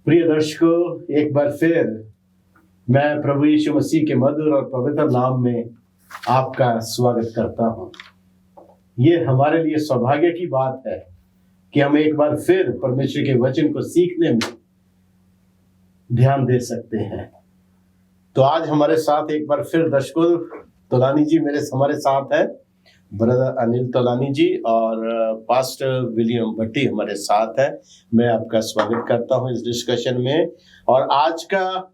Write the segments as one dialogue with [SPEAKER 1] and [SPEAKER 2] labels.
[SPEAKER 1] प्रिय दर्शकों, एक बार फिर मैं प्रभु यीशु मसीह के मधुर और पवित्र नाम में आपका स्वागत करता हूं। ये हमारे लिए सौभाग्य की बात है कि हम एक बार फिर परमेश्वर के वचन को सीखने में ध्यान दे सकते हैं। तो आज हमारे साथ एक बार फिर दर्शकों तोलानी जी हमारे साथ है, ब्रदर अनिल तोलानी जी और पास्टर विलियम भट्टी हमारे साथ है। मैं आपका स्वागत करता हूं इस डिस्कशन में। और आज का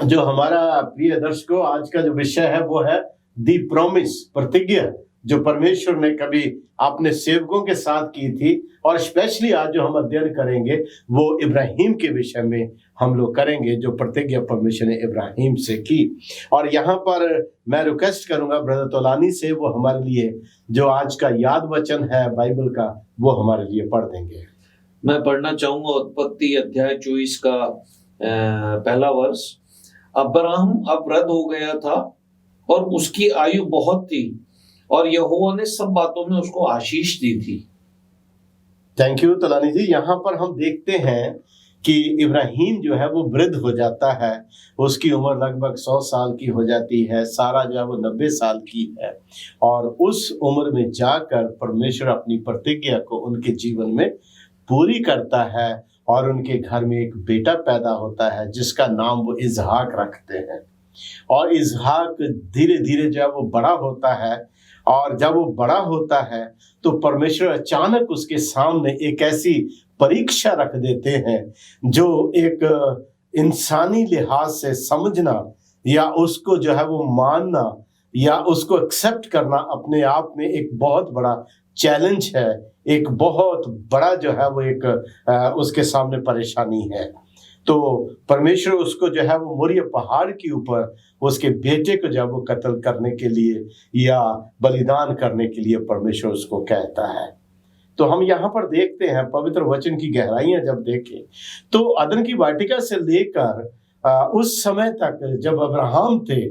[SPEAKER 1] जो हमारा प्रिय दर्शकों, आज का जो विषय है वो है दी प्रॉमिस, प्रतिज्ञा, जो परमेश्वर ने कभी अपने सेवकों के साथ की थी। और स्पेशली आज जो हम अध्ययन करेंगे वो इब्राहिम के विषय में हम लोग करेंगे, जो प्रतिज्ञा परमेश्वर ने इब्राहिम से की। और यहाँ पर मैं रिक्वेस्ट करूंगा ब्रदर तोलानी से, वो हमारे लिए जो आज का याद वचन है बाइबल का, वो हमारे लिए पढ़ देंगे।
[SPEAKER 2] मैं पढ़ना चाहूंगा उत्पत्ति अध्याय 24 का पहला वर्ष। अब्राहम अब वृद्ध हो गया था और उसकी आयु बहुत थी और यहोवा ने सब बातों में उसको आशीष दी थी।
[SPEAKER 1] थैंक यू तलानी जी। यहाँ पर हम देखते हैं कि इब्राहिम जो है वो वृद्ध हो जाता है, उसकी उम्र लगभग 100 साल की हो जाती है। सारा जो है वो 90 साल की है। और उस उम्र में जाकर परमेश्वर अपनी प्रतिज्ञा को उनके जीवन में पूरी करता है और उनके घर में एक बेटा पैदा होता है जिसका नाम वो इसहाक रखते हैं। और इसहाक धीरे धीरे जो है वो बड़ा होता है, और जब वो बड़ा होता है तो परमेश्वर अचानक उसके सामने एक ऐसी परीक्षा रख देते हैं जो एक इंसानी लिहाज से समझना या उसको जो है वो मानना या उसको एक्सेप्ट करना अपने आप में एक बहुत बड़ा चैलेंज है, एक बहुत बड़ा जो है वो एक उसके सामने परेशानी है। तो परमेश्वर उसको जो है वो मोरिया पहाड़ के ऊपर उसके बेटे को जब वो कत्ल करने के लिए या बलिदान करने के लिए परमेश्वर उसको कहता है। तो हम यहाँ पर देखते हैं पवित्र वचन की गहराइयां जब देखें तो अदन की वाटिका से लेकर उस समय तक जब अब्राहम थे,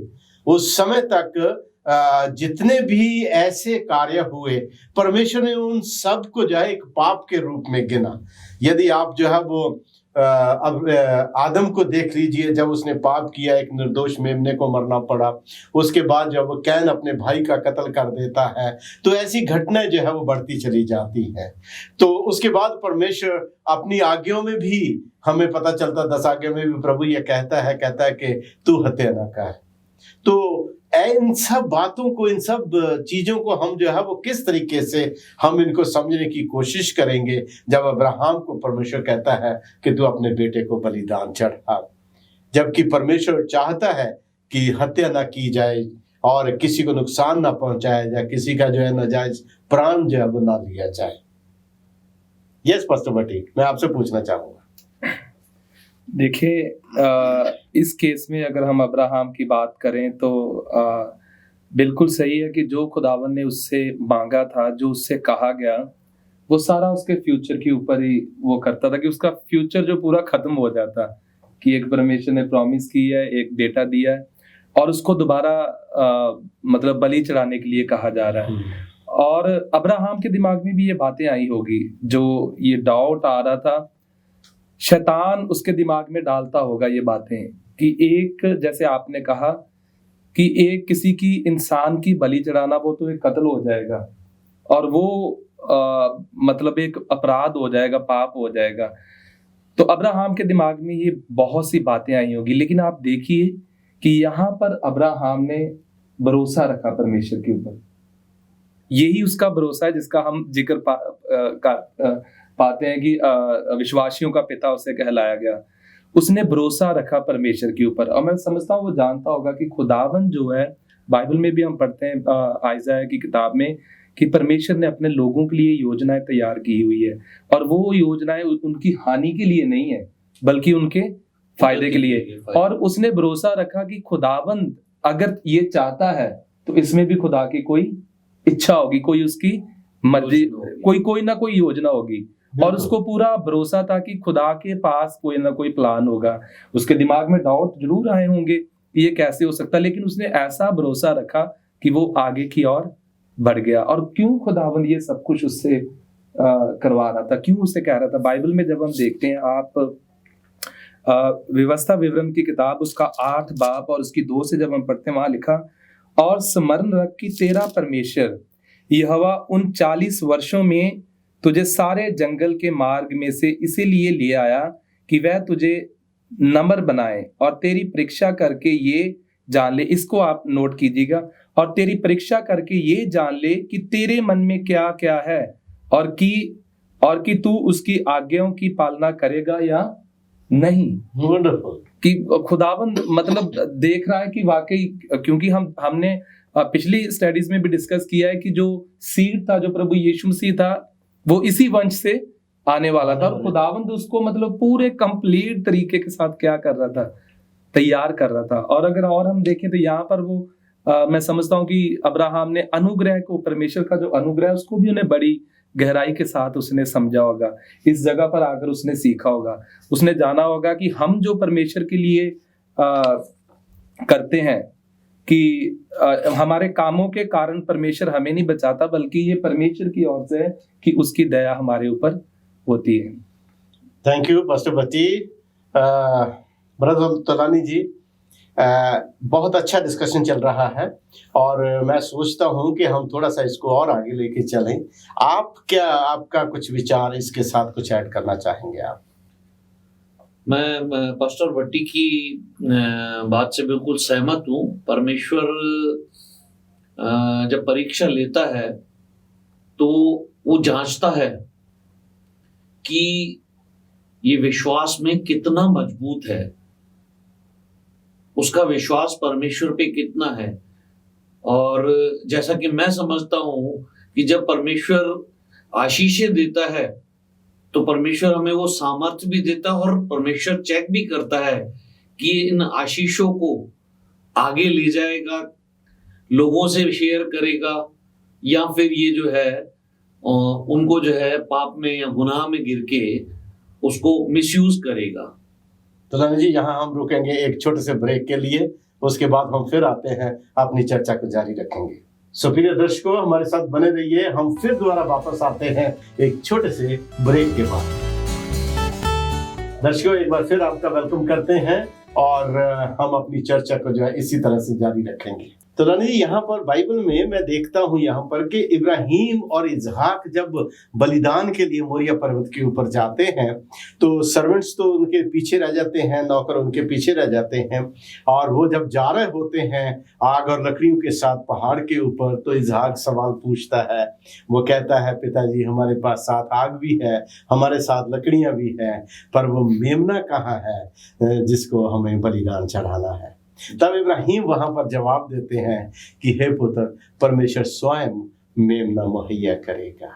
[SPEAKER 1] उस समय तक जितने भी ऐसे कार्य हुए परमेश्वर ने उन सब को जो है एक पाप के रूप में गिना। यदि आप जो है वो अब आदम को देख लीजिए, जब उसने पाप किया, एक निर्दोष मेमने को मरना पड़ा। उसके बाद जब वो कैन अपने भाई का कत्ल कर देता है, तो ऐसी घटनाएं जो है वो बढ़ती चली जाती हैं। तो उसके बाद परमेश्वर अपनी आज्ञाओं में भी हमें पता चलता, 10 आज्ञा में भी प्रभु ये कहता है कि तू हत्या न कर। तो इन सब बातों को, इन सब चीजों को हम जो है वो किस तरीके से हम इनको समझने की कोशिश करेंगे जब अब्राहम को परमेश्वर कहता है कि तू अपने बेटे को बलिदान चढ़ा, जबकि परमेश्वर चाहता है कि हत्या ना की जाए और किसी को नुकसान ना पहुंचाया जाए, किसी का जो है नाजायज प्राण जो है वो ना लिया जाए। यस पास्टर भट्टी, मैं आपसे पूछना चाहूंगा।
[SPEAKER 3] देखिए, इस केस में अगर हम अब्राहम की बात करें तो बिल्कुल सही है कि जो खुदावन ने उससे मांगा था, जो उससे कहा गया, वो सारा उसके फ्यूचर के ऊपर ही वो करता था कि उसका फ्यूचर जो पूरा खत्म हो जाता, कि एक परमेश्वर ने प्रॉमिस की है, एक बेटा दिया है और उसको दोबारा मतलब बलि चढ़ाने के लिए कहा जा रहा है। और अब्राहम के दिमाग में भी ये बातें आई होगी, जो ये डाउट आ रहा था, शैतान उसके दिमाग में डालता होगा ये बातें कि एक, जैसे आपने कहा कि एक किसी की इंसान की बलि चढ़ाना वो तो एक कत्ल हो जाएगा और वो मतलब एक अपराध हो जाएगा, पाप हो जाएगा। तो अब्राहम के दिमाग में ये बहुत सी बातें आई होगी। लेकिन आप देखिए कि यहाँ पर अब्राहम ने भरोसा रखा परमेश्वर के ऊपर। यही उसका भरोसा है जिसका हम जिक्र पाते हैं कि विश्वासियों का पिता उसे कहलाया गया। उसने भरोसा रखा परमेश्वर के ऊपर। और मैं समझता हूँ वो जानता होगा कि खुदावन जो है, बाइबल में भी हम पढ़ते हैं आइज़ाया की किताब में, कि परमेश्वर ने अपने लोगों के लिए योजनाएं तैयार की हुई है और वो योजनाएं उनकी हानि के लिए नहीं है बल्कि उनके फायदे के लिए। और उसने भरोसा रखा कि खुदावन अगर ये चाहता है तो इसमें भी खुदा की कोई इच्छा होगी, कोई उसकी मर्जी, कोई ना कोई योजना होगी। और उसको पूरा भरोसा था कि खुदा के पास कोई ना कोई प्लान होगा। उसके दिमाग में डाउट जरूर आए होंगे कि ये कैसे हो सकता है, लेकिन उसने ऐसा भरोसा रखा कि वो आगे की ओर बढ़ गया। और क्यों खुदावंद ये सब कुछ उससे करवा रहा था, क्यों उससे कह रहा था? बाइबल में जब हम देखते हैं, आप व्यवस्था विवरण की किताब उसका 8 बाब और उसकी 2 से जब हम पढ़ते हैं, वहां लिखा, और स्मरण रख कि तेरा परमेश्वर यहोवा उन 40 वर्षों में तुझे सारे जंगल के मार्ग में से इसीलिए ले आया कि वह तुझे नम्र बनाए और तेरी परीक्षा करके ये जान ले, इसको आप नोट कीजिएगा, और तेरी परीक्षा करके ये जान ले कि तेरे मन में क्या क्या है, और कि तू उसकी आज्ञाओं की पालना करेगा या नहीं।
[SPEAKER 1] वंडरफुल।
[SPEAKER 3] कि खुदावंद मतलब देख रहा है कि वाकई, क्योंकि हमने पिछली स्टडीज में भी डिस्कस किया है कि जो सीड था, जो प्रभु यीशु मसीह था, वो इसी वंश से आने वाला था, और खुदावंद उसको मतलब पूरे कंप्लीट तरीके के साथ क्या कर रहा था, तैयार कर रहा था। और अगर और हम देखें तो यहाँ पर वो मैं समझता हूँ कि अब्राहम ने अनुग्रह को, परमेश्वर का जो अनुग्रह है उसको भी उन्हें बड़ी गहराई के साथ उसने समझा होगा, इस जगह पर आकर उसने सीखा होगा, उसने जाना होगा कि हम जो परमेश्वर के लिए करते हैं कि हमारे कामों के कारण परमेश्वर हमें नहीं बचाता, बल्कि ये परमेश्वर की ओर से है कि उसकी दया हमारे ऊपर होती है।
[SPEAKER 1] थैंक यू पास्टर बच्ची। ब्रदर तलानी जी, बहुत अच्छा डिस्कशन चल रहा है और मैं सोचता हूं कि हम थोड़ा सा इसको और आगे लेके चलें। आपका कुछ विचार इसके साथ कुछ ऐड करना चाहेंगे आप?
[SPEAKER 2] मैं पास्टर भट्टी की बात से बिल्कुल सहमत हूँ। परमेश्वर जब परीक्षा लेता है तो वो जांचता है कि ये विश्वास में कितना मजबूत है, उसका विश्वास परमेश्वर पे कितना है। और जैसा कि मैं समझता हूं कि जब परमेश्वर आशीषें देता है तो परमेश्वर हमें वो सामर्थ्य भी देता है, और परमेश्वर चेक भी करता है कि इन आशीषों को आगे ले जाएगा, लोगों से शेयर करेगा, या फिर ये जो है उनको जो है पाप में या गुनाह में गिर के उसको मिसयूज करेगा।
[SPEAKER 1] तो लाला जी, यहाँ हम रुकेंगे एक छोटे से ब्रेक के लिए, उसके बाद हम फिर आते हैं, अपनी चर्चा को जारी रखेंगे। प्रिय दर्शकों, हमारे साथ बने रहिए, हम फिर दोबारा वापस आते हैं एक छोटे से ब्रेक के बाद। दर्शकों, एक बार फिर आपका वेलकम करते हैं और हम अपनी चर्चा को जो है इसी तरह से जारी रखेंगे। तो रानी, यहाँ पर बाइबल में मैं देखता हूँ यहाँ पर कि इब्राहिम और इजहाक जब बलिदान के लिए मोरिया पर्वत के ऊपर जाते हैं तो सर्वेंट्स तो उनके पीछे रह जाते हैं, नौकर उनके पीछे रह जाते हैं, और वो जब जा रहे होते हैं आग और लकड़ियों के साथ पहाड़ के ऊपर, तो इजहाक सवाल पूछता है। वो कहता है, पिताजी हमारे पास साथ आग भी है, हमारे साथ लकड़ियां भी हैं, पर वो मेमना कहाँ है जिसको हमें बलिदान चढ़ाना है। तब इब्राहिम वहां पर जवाब देते हैं कि हे पुत्र, परमेश्वर स्वयं मेमना मुहैया करेगा।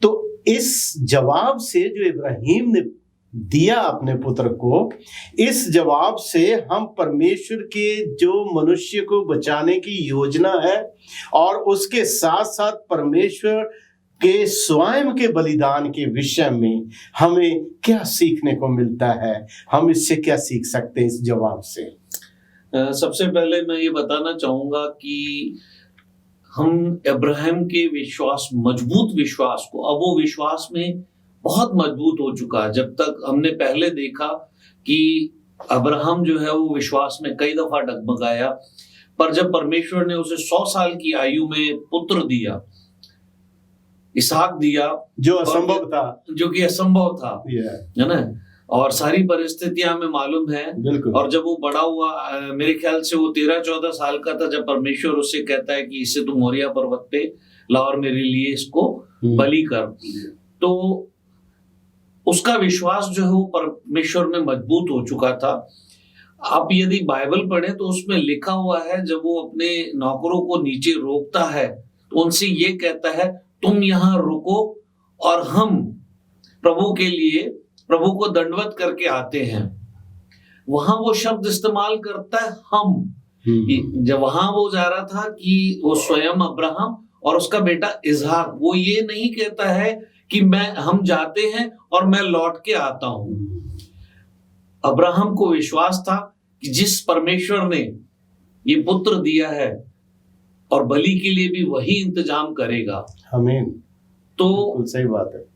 [SPEAKER 1] तो इस जवाब से जो इब्राहिम ने दिया अपने पुत्र को, इस जवाब से हम परमेश्वर के जो मनुष्य को बचाने की योजना है और उसके साथ साथ परमेश्वर के स्वयं के बलिदान के विषय में हमें क्या सीखने को मिलता है, हम इससे क्या सीख सकते हैं इस जवाब से?
[SPEAKER 2] सबसे पहले मैं ये बताना चाहूंगा कि हम अब्राहम के विश्वास, मजबूत विश्वास को, अब वो विश्वास में बहुत मजबूत हो चुका है। जब तक हमने पहले देखा कि अब्राहम जो है वो विश्वास में कई दफा डगमगाया, पर जब परमेश्वर ने उसे 100 साल की आयु में पुत्र दिया, इसहाक दिया,
[SPEAKER 1] जो असंभव था,
[SPEAKER 2] जो कि असंभव था, है ना, और सारी परिस्थितियां हमें मालूम है। और जब वो बड़ा हुआ, मेरे ख्याल से वो 13-14 साल का था, जब परमेश्वर उससे कहता है कि इसे तुम मोरिया पर्वत पे ला और मेरे लिए इसको बलि कर, तो उसका विश्वास जो है वो परमेश्वर में मजबूत हो चुका था। आप यदि बाइबल पढ़े तो उसमें लिखा हुआ है, जब वो अपने नौकरों को नीचे रोकता है तो उनसे ये कहता है, तुम यहाँ रुको और हम प्रभु के लिए प्रभु को दंडवत करके आते हैं। वहां वो शब्द इस्तेमाल करता है हम। जब वहां वो जा रहा था कि वो स्वयं अब्राहम और उसका बेटा इसहाक, वो ये नहीं कहता है कि हम जाते हैं और मैं लौट के आता हूं। अब्राहम को विश्वास था कि जिस परमेश्वर ने ये पुत्र दिया है और बलि के लिए भी वही इंतजाम करेगा।
[SPEAKER 1] आमीन।
[SPEAKER 2] तो
[SPEAKER 1] सही बात है।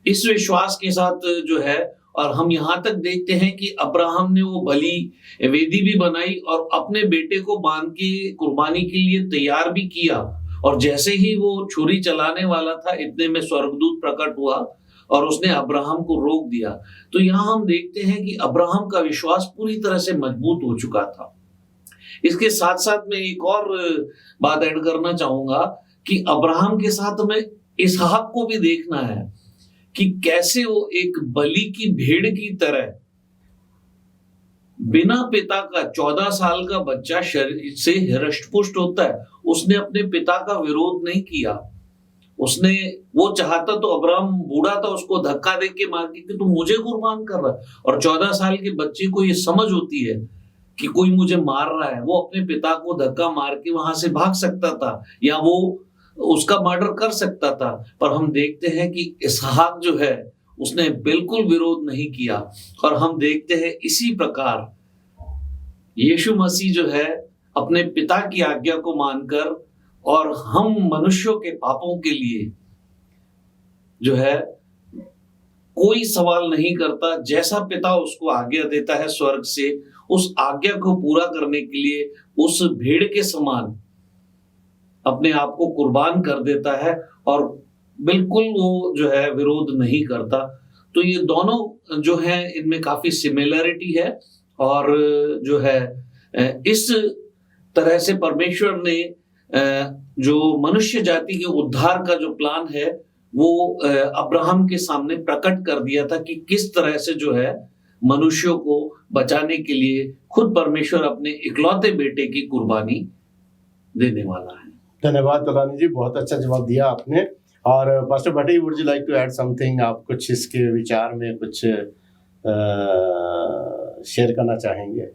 [SPEAKER 2] इस विश्वास के साथ जो है, और हम यहाँ तक देखते हैं कि अब्राहम ने वो बलि वेदी भी बनाई और अपने बेटे को बांध के कुर्बानी के लिए तैयार भी किया। और जैसे ही वो छुरी चलाने वाला था, इतने में स्वर्गदूत प्रकट हुआ और उसने अब्राहम को रोक दिया। तो यहाँ हम देखते हैं कि अब्राहम का विश्वास पूरी तरह से मजबूत हो चुका था। इसके साथ साथ मैं एक और बात ऐड करना चाहूंगा कि अब्राहम के साथ हमें इसहाक को भी देखना है कि कैसे वो एक बलि की भेड़ की तरह बिना पिता का 14 साल का बच्चा शरीर से हृष्टपुष्ट होता है। उसने अपने पिता का विरोध नहीं किया। उसने वो चाहता तो अब्राहम बूढ़ा था, उसको धक्का दे के मार के कि तू मुझे कुर्बान कर रहा है। और 14 साल के बच्चे को ये समझ होती है कि कोई मुझे मार रहा है, वो अपने पिता को धक्का मार के वहां से भाग सकता था या वो उसका मर्डर कर सकता था। पर हम देखते हैं कि इसहाक जो है उसने बिल्कुल विरोध नहीं किया। और हम देखते हैं इसी प्रकार यीशु मसीह जो है अपने पिता की आज्ञा को मानकर और हम मनुष्यों के पापों के लिए जो है कोई सवाल नहीं करता। जैसा पिता उसको आज्ञा देता है स्वर्ग से, उस आज्ञा को पूरा करने के लिए उस भेड़ के समान अपने आप को कुर्बान कर देता है और बिल्कुल वो जो है विरोध नहीं करता। तो ये दोनों जो है इनमें काफी सिमिलरिटी है। और जो है इस तरह से परमेश्वर ने जो मनुष्य जाति के उद्धार का जो प्लान है वो अब्राहम के सामने प्रकट कर दिया था कि किस तरह से जो है मनुष्यों को बचाने के लिए खुद परमेश्वर अपने इकलौते बेटे की कुर्बानी देने वाला है।
[SPEAKER 1] धन्यवाद तलानी जी, बहुत अच्छा जवाब दिया आपने। और pastor Bhatti, would you like to add something? आप कुछ इसके विचार में कुछ शेयर करना चाहेंगे?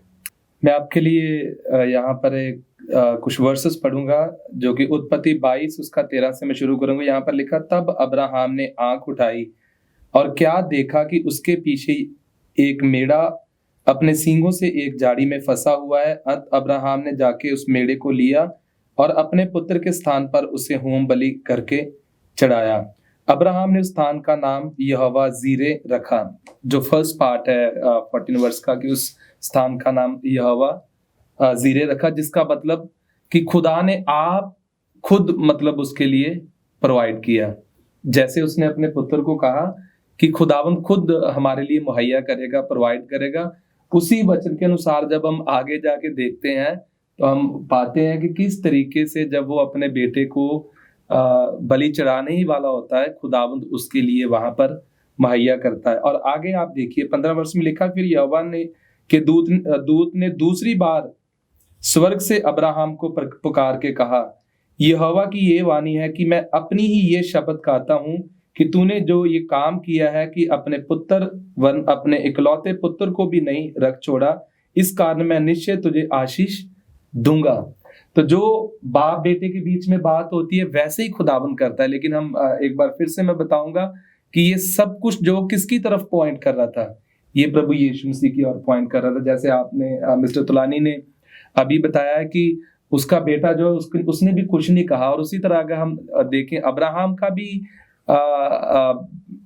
[SPEAKER 3] मैं आपके लिए यहाँ पर एक कुछ वर्सेस पढ़ूंगा जो कि उत्पत्ति 22 उसका 13 से मैं शुरू करूंगा। यहाँ पर लिखा, तब अब्राहम ने आंख उठाई और क्या देखा कि उसके पीछे एक मेढ़ा अपने सींगों से एक झाड़ी में फंसा हुआ है। अंत अब्राहम ने जाके उस मेढ़े को लिया और अपने पुत्र के स्थान पर उसे होम बलि करके चढ़ाया। अब्राहम ने उस स्थान का नाम यहोवा जीरे रखा। जो फर्स्ट पार्ट है 14 वर्ष का, कि उस स्थान का नाम यहोवा जीरे रखा, जिसका मतलब कि खुदा ने आप खुद मतलब उसके लिए प्रोवाइड किया। जैसे उसने अपने पुत्र को कहा कि खुदावंद खुद हमारे लिए मुहैया करेगा, प्रोवाइड करेगा, उसी वचन के अनुसार जब हम आगे जाके देखते हैं तो हम पाते हैं कि किस तरीके से जब वो अपने बेटे को बलि चढ़ाने ही वाला होता है, खुदावंद उसके लिए वहां पर मुहैया करता है। और आगे आप देखिए 15 वर्ष में लिखा, फिर यहोवा ने के दूत ने दूसरी बार स्वर्ग से अब्राहम को पुकार के कहा, यहोवा की ये वाणी है कि मैं अपनी ही ये शपथ खाता हूं कि तूने जो ये काम किया है कि अपने पुत्र वन अपने इकलौते पुत्र को भी नहीं रख छोड़ा, इस कारण मैं निश्चय तुझे आशीष दूंगा। तो जो बाप बेटे के बीच में बात होती है वैसे ही खुदावन करता है। लेकिन हम एक बार फिर से मैं बताऊंगा कि ये सब कुछ जो किसकी तरफ पॉइंट कर रहा था, ये प्रभु यीशु मसीह की ओर पॉइंट कर रहा था। जैसे आपने मिस्टर तुलानी ने अभी बताया है कि उसका बेटा जो है उसने भी कुछ नहीं कहा। और उसी तरह अगर हम देखें अब्राहम का भी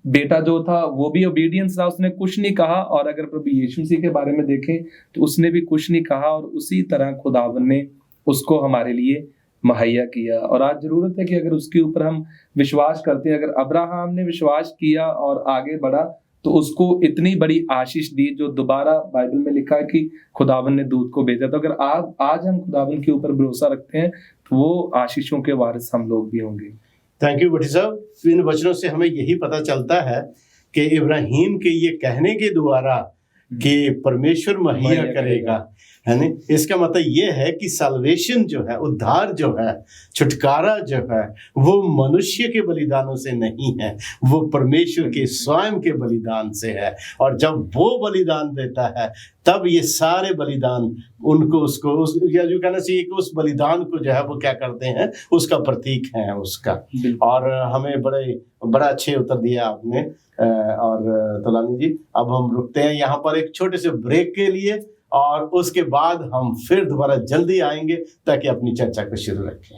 [SPEAKER 3] बेटा जो था वो भी ओबीडियंस रहा, उसने कुछ नहीं कहा। और अगर प्रभु यीशु मसीह के बारे में देखें तो उसने भी कुछ नहीं कहा और उसी तरह खुदावन ने उसको हमारे लिए मुहैया किया। और आज जरूरत है कि अगर उसके ऊपर हम विश्वास करते हैं, अगर अब्राहम ने विश्वास किया और आगे बढ़ा तो उसको इतनी बड़ी आशीष दी, जो दोबारा बाइबल में लिखा है कि खुदावन ने दूत को भेजा। तो अगर आज हम खुदावन के ऊपर भरोसा रखते हैं तो वो आशीषों के वारिस हम लोग भी होंगे।
[SPEAKER 1] थैंक यू भट्टी साहब। इन वचनों से हमें यही पता चलता है कि इब्राहिम के ये कहने के द्वारा कि परमेश्वर मुहैया करेगा, है ना, इसका मतलब ये है कि साल्वेशन जो है, उद्धार जो है, छुटकारा जो है, वो मनुष्य के बलिदानों से नहीं है, वो परमेश्वर के स्वयं के बलिदान से है। और जब वो बलिदान देता है तब ये सारे बलिदान उनको उसको या जो कहना चाहिए कि उस बलिदान को जो है वो क्या करते हैं, उसका प्रतीक है उसका। और हमें बड़ा अच्छे उत्तर दिया आपने। और तुलानी जी, अब हम रुकते हैं यहाँ पर एक छोटे से ब्रेक के लिए और उसके बाद हम फिर दोबारा जल्दी आएंगे ताकि अपनी चर्चा को शुरू रखें।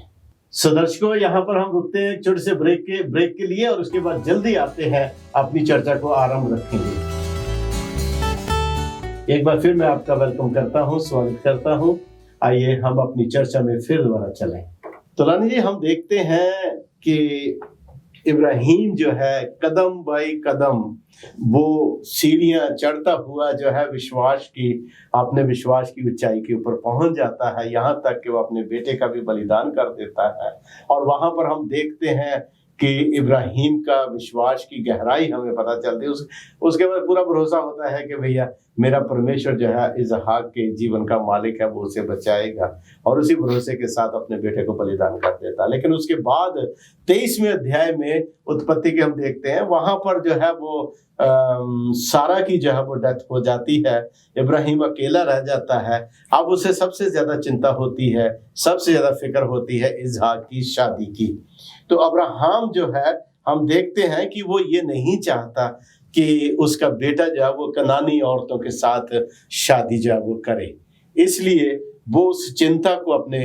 [SPEAKER 1] सो दर्शकों, यहाँ पर हम रुकते हैं एक छोटे से ब्रेक के लिए और उसके बाद जल्दी आते हैं, अपनी चर्चा को आरंभ रखेंगे। एक बार फिर मैं आपका वेलकम करता हूं, स्वागत करता हूं। आइए हम अपनी चर्चा में फिर दोबारा चलें। तोलानी जी, हम देखते हैं कि इब्राहिम जो है कदम बाई कदम वो सीढ़ियां चढ़ता हुआ जो है विश्वास की ऊंचाई के ऊपर पहुंच जाता है, यहाँ तक कि वो अपने बेटे का भी बलिदान कर देता है। और वहां पर हम देखते हैं कि इब्राहिम का विश्वास की गहराई हमें पता चलती है। उसके बाद पूरा भरोसा होता है कि भैया मेरा परमेश्वर जो है इसहाक के जीवन का मालिक है, वो उसे बचाएगा, और उसी भरोसे के साथ अपने बेटे को बलिदान कर देता है। लेकिन उसके बाद 23वें अध्याय में उत्पत्ति के हम देखते हैं, वहां पर जो है वो सारा की जो है वो डेथ हो जाती है, इब्राहिम अकेला रह जाता है। अब उसे सबसे ज्यादा चिंता होती है, सबसे ज्यादा फिक्र होती है इसहाक की शादी की। तो अब्राहम जो है हम देखते हैं कि वो ये नहीं चाहता कि उसका बेटा जो है वो कनानी औरतों के साथ शादी जो है वो करे, इसलिए वो उस चिंता को अपने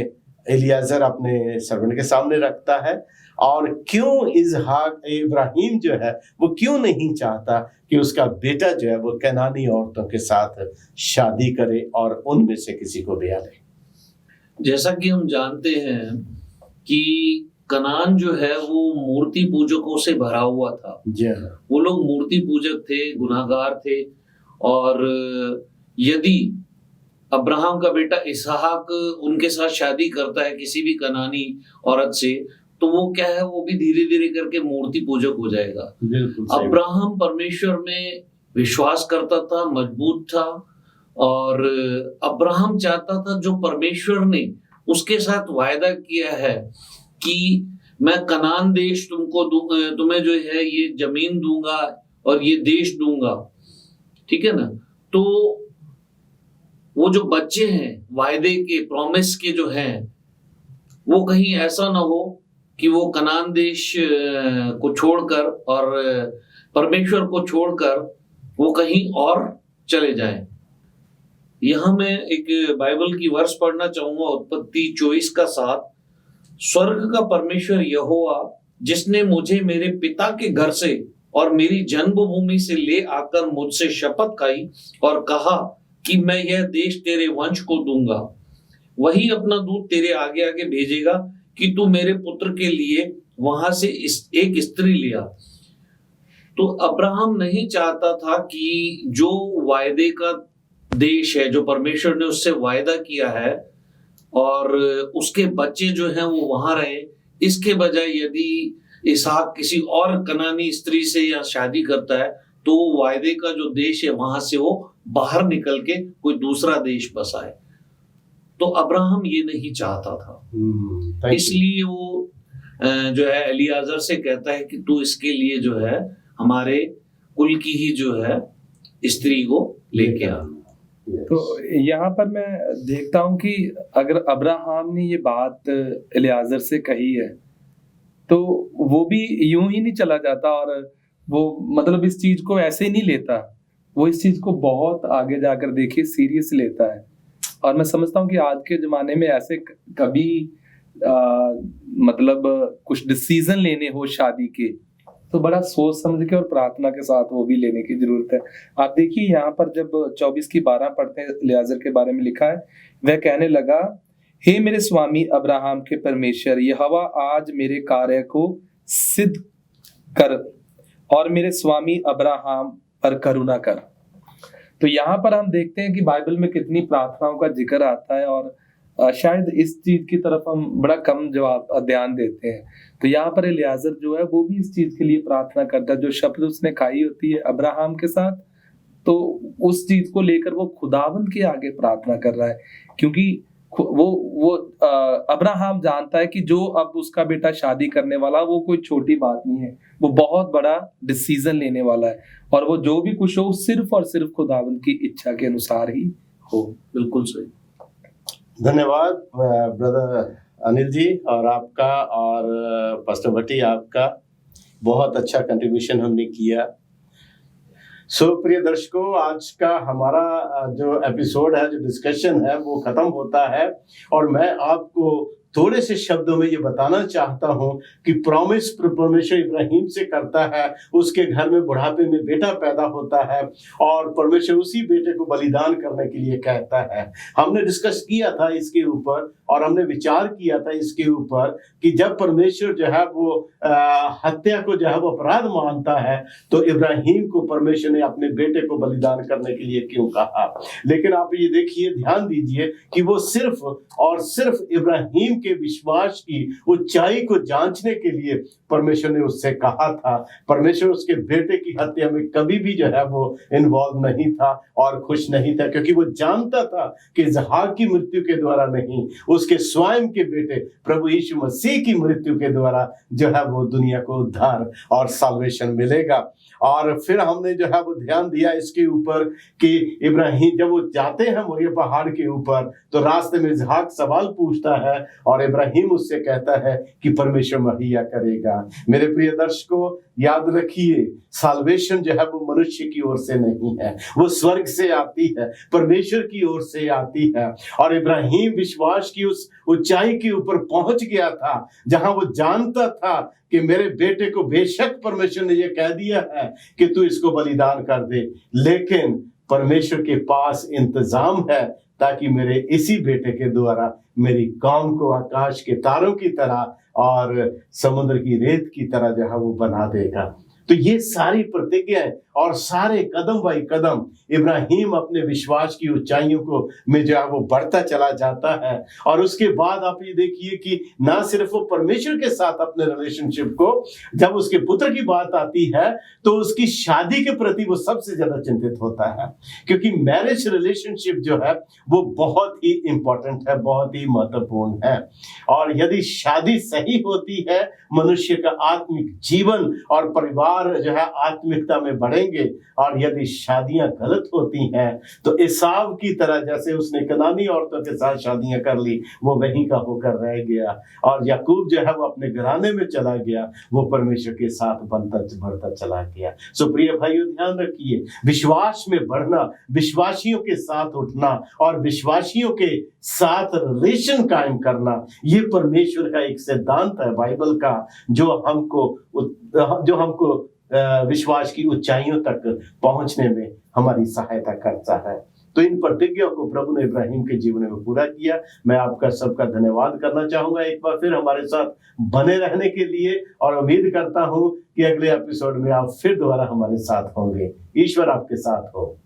[SPEAKER 1] एलियाजर अपने सर्वेंट के सामने रखता है। और क्यों इब्राहिम जो है वो क्यों नहीं चाहता कि उसका बेटा जो है वो कनानी औरतों के साथ शादी करे और उनमें से किसी को ब्याह ले।
[SPEAKER 2] जैसा कि हम जानते हैं कि कनान जो है वो मूर्ति पूजकों से भरा हुआ था। वो लोग मूर्ति पूजक थे, गुनाहगार थे। और यदि अब्राहम का बेटा इसहाक उनके साथ शादी करता है किसी भी कनानी औरत से, तो वो क्या है, वो भी धीरे धीरे करके मूर्ति पूजक हो जाएगा। अब्राहम परमेश्वर में विश्वास करता था, मजबूत था, और अब्राहम चाहता था जो परमेश्वर ने उसके साथ वायदा किया है कि मैं कनान देश तुम्हें जो है ये जमीन दूंगा और ये देश दूंगा, ठीक है ना। तो वो जो बच्चे हैं वायदे के, प्रॉमिस के जो हैं, वो कहीं ऐसा ना हो कि वो कनान देश को छोड़कर और परमेश्वर को छोड़कर वो कहीं और चले जाएं। यहां मैं एक बाइबल की वर्स पढ़ना चाहूंगा, उत्पत्ति 24:7। स्वर्ग का परमेश्वर यहोवा, जिसने मुझे मेरे पिता के घर से और मेरी जन्मभूमि से ले आकर मुझसे शपथ खाई और कहा कि मैं यह देश तेरे वंश को दूंगा, वही अपना दूत तेरे आगे आगे भेजेगा कि तू मेरे पुत्र के लिए वहां से एक स्त्री लिया। तो अब्राहम नहीं चाहता था कि जो वायदे का देश है, जो परमेश्वर ने उससे वायदा किया है, और उसके बच्चे जो हैं वो वहां रहे। इसके बजाय यदि इसहाक किसी और कनानी स्त्री से या शादी करता है तो वायदे का जो देश है वहां से वो बाहर निकल के कोई दूसरा देश बसाए। तो अब्राहम ये नहीं चाहता था, इसलिए वो जो है एलियाजर से कहता है कि तू इसके लिए जो है हमारे कुल की ही जो है स्त्री को लेके आ।
[SPEAKER 3] तो यहाँ पर मैं देखता हूँ कि अगर अब्राहम ने ये बात एलियाजर से कही है तो वो भी यूं ही नहीं चला जाता, और वो मतलब इस चीज को ऐसे ही नहीं लेता, वो इस चीज को बहुत आगे जाकर देखिए सीरियस लेता है। और मैं समझता हूँ कि आज के जमाने में ऐसे कभी मतलब कुछ डिसीजन लेने हो शादी के तो बड़ा सोच समझ के और प्रार्थना के साथ वो भी लेने की जरूरत है। आप देखिए यहाँ पर जब 24:12 पढ़ते हैं, एलियाजर के बारे में लिखा है, वह कहने लगा, हे मेरे स्वामी अब्राहम के परमेश्वर यहोवा, आज मेरे कार्य को सिद्ध कर और मेरे स्वामी अब्राहम पर करुणा कर। तो यहाँ पर हम देखते हैं कि बाइबल में कितनी प्रार्थनाओं का जिक्र आता है, और शायद इस चीज की तरफ हम बड़ा कम ध्यान देते हैं। तो यहाँ पर एलियाजर जो है वो भी इस चीज के लिए प्रार्थना करता है, जो शपथ उसने खाई होती है अब्राहम के साथ, तो उस चीज को लेकर वो खुदावंद के आगे प्रार्थना कर रहा है, क्योंकि वो अब्राहम जानता है कि जो अब उसका बेटा शादी करने वाला वो कोई छोटी बात नहीं है, वो बहुत बड़ा डिसीजन लेने वाला है, और वो जो भी कुछ हो सिर्फ और सिर्फ खुदावंद की इच्छा के अनुसार ही हो।
[SPEAKER 2] बिल्कुल सही।
[SPEAKER 1] धन्यवाद ब्रदर अनिल जी, और आपका और पास्टर भट्टी आपका बहुत अच्छा कंट्रीब्यूशन हमने किया। सो प्रिय दर्शकों, आज का हमारा जो एपिसोड है, जो डिस्कशन है, वो खत्म होता है, और मैं आपको थोड़े से शब्दों में ये बताना चाहता हूं कि प्रॉमिस परमेश्वर इब्राहिम से करता है, उसके घर में बुढ़ापे में बेटा पैदा होता है और परमेश्वर उसी बेटे को बलिदान करने के लिए कहता है। हमने डिस्कस किया था इसके ऊपर और हमने विचार किया था इसके ऊपर कि जब परमेश्वर जो है वो हत्या को जो है वो अपराध मानता है तो इब्राहिम को परमेश्वर ने अपने बेटे को बलिदान करने के लिए क्यों कहा। लेकिन आप ये देखिए, ध्यान दीजिए कि वो सिर्फ और सिर्फ इब्राहिम के विश्वास की ऊंचाई को जांचने के लिए परमेश्वर ने उससे कहा था। परमेश्वर उसके बेटे की हत्या में कभी भी जो है वो इन्वॉल्व नहीं था और खुश नहीं था, क्योंकि वो जानता था कि इसहाक की मृत्यु के द्वारा नहीं, उसके स्वयं के बेटे प्रभु यीशु मसीह की मृत्यु के द्वारा जो है वो दुनिया को उद्धार और साल्वेशन मिलेगा। और फिर हमने जो है वो ध्यान दिया इसके ऊपर कि इब्राहिम जब वो जाते हैं मोरिया पहाड़ के ऊपर तो रास्ते में इसहाक सवाल पूछता है और इब्राहिम उससे कहता है कि परमेश्वर मुहैया करेगा। मेरे प्रिय दर्शकों, याद रखिए, साल्वेशन जो है वो मनुष्य की ओर से नहीं है, वो स्वर्ग से आती है, परमेश्वर की ओर से आती है। और इब्राहिम विश्वास की उस ऊंचाई के ऊपर पहुंच गया था जहां वो जानता था कि मेरे बेटे को बेशक परमेश्वर ने ये कह दिया है कि तू इसको बलिदान कर दे, लेकिन परमेश्वर के पास इंतजाम है ताकि मेरे इसी बेटे के द्वारा मेरी कौम को आकाश के तारों की तरह और समुद्र की रेत की तरह जो है वो बना देगा। तो ये सारी प्रतिज्ञाएं और सारे कदम बाई कदम इब्राहिम अपने विश्वास की ऊंचाइयों को में जो है वो बढ़ता चला जाता है। और उसके बाद आप ये देखिए कि ना सिर्फ वो परमेश्वर के साथ अपने रिलेशनशिप को, जब उसके पुत्र की बात आती है तो उसकी शादी के प्रति वो सबसे ज्यादा चिंतित होता है, क्योंकि मैरिज रिलेशनशिप जो है वो बहुत ही इंपॉर्टेंट है, बहुत ही महत्वपूर्ण है। और यदि शादी सही होती है, मनुष्य का आत्मिक जीवन और परिवार जो है आत्मिकता में बढ़ेंगे। और यदि शादियां गलत होती हैं तो एसाव की तरह, जैसे उसने कनानी औरतों के साथ शादियां कर ली, वो वहीं का होकर रह गया। और याकूब जो है वो अपने घराने में चला गया, वो परमेश्वर के साथ बढ़ता चला गया। सो प्रिय भाइयों, ध्यान रखिए, विश्वास में बढ़ना, विश्वासियों के साथ उठना और विश्वासियों के साथ रिलेशन कायम करना, ये परमेश्वर का एक सिद्धांत है बाइबल का, जो हमको विश्वास की ऊंचाइयों तक पहुंचने में हमारी सहायता करता है। तो इन प्रतिज्ञाओं को प्रभु ने इब्राहिम के जीवन में पूरा किया। मैं आपका सबका धन्यवाद करना चाहूंगा एक बार फिर हमारे साथ बने रहने के लिए, और उम्मीद करता हूं कि अगले एपिसोड में आप फिर दोबारा हमारे साथ होंगे। ईश्वर आपके साथ हो।